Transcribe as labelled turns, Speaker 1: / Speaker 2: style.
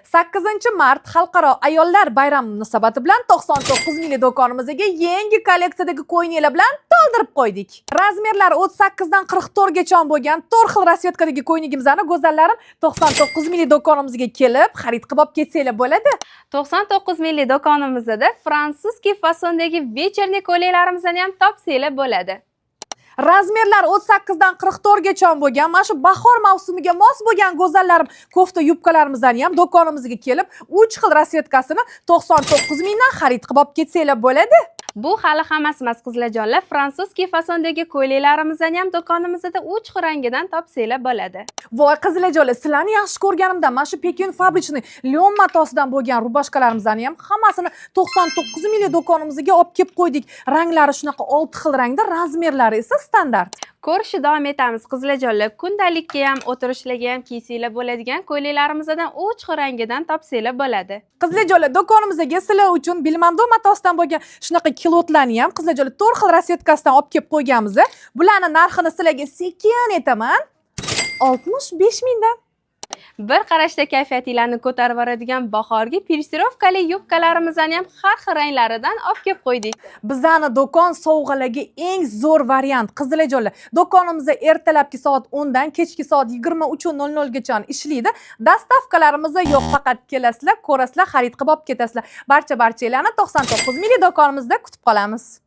Speaker 1: 8-mart Xalqaro ayollar bayrami munosabati bilan 99 milliy do'konimizga yangi kolleksiyadagi ko'ylaklar bilan to'ldirib qo'ydik. Razmerlari 38 dan 44 gacha bo'lgan 4 xil rasvetkadagi ko'ylagimizni go'zallarim 99 milliy do'konimizga kelib, xarid qilib olib ketsanglar bo'ladi.
Speaker 2: 99 milliy do'konimizda fransuskiy fasondagi вечерний ko'ylaklarimizni ham topsanglar bo'ladi.
Speaker 1: Razmerlar 38 dan 44 gacha bo'lgan, mana shu bahor mavsumiga mos bo'lgan go'zallarim kofta yubkalarimizdan ham do'konimizga kelib, 3 xil rasvetkasini 99 mingdan xarid qilib olib ketsanglar bo'ladi.
Speaker 2: Bu hali hammasi emas qizlarjonlar. Fransuskiy fasondagi ko'ylaklarimizni ham do'konimizda 3 xil rangidan topsanglar bo'ladi.
Speaker 1: Voy qizlarjonlar, sizlarni yaxshi ko'rganimdan mana shu Pekin fabrichniy lyon matosidan bo'lgan rubashkalarimizni ham hammasini 99 milliy do'konimizga olib kelib qo'ydik. Ranglari shunaqa 6 xil rangda, razmerlari esa standart.
Speaker 2: Ko'rishni davom etamiz qizlarjonlar. Kundalikka ham, o'tirishlarga ham kiysanglar bo'ladigan ko'ylaklarimizni 3 xil rangidan topsanglar bo'ladi.
Speaker 1: Qizlarjonlar, do'konimizga sizlar uchun bilmando matosidan bo'lgan shunaqa kilotlarni ham qizlarjonlar 4 xil rasvetkasidan olib kelib qo'yganmiz. Bularning narxini sizlarga sekin aytaman. 65 mingdan.
Speaker 2: Bir qarashda kayfiyatinglarni ko'tarib yuboradigan bahorgi pirsirovkali yubkalarimizni ham har xil ranglaridan olib kelib qo'ydik.
Speaker 1: Bizani do'kon sovg'alarga eng zo'r variant qizlarjonlar. Do'konimizda ertalabki soat 10 dan kechki soat 23:00 gacha ishlaydi. Dastavkalarimiz yo'q, faqat kelasizlar, ko'rasizlar, xarid qilib olib ketasizlar. Barcha-barchalarni 99 milliy do'konimizda kutib qolamiz.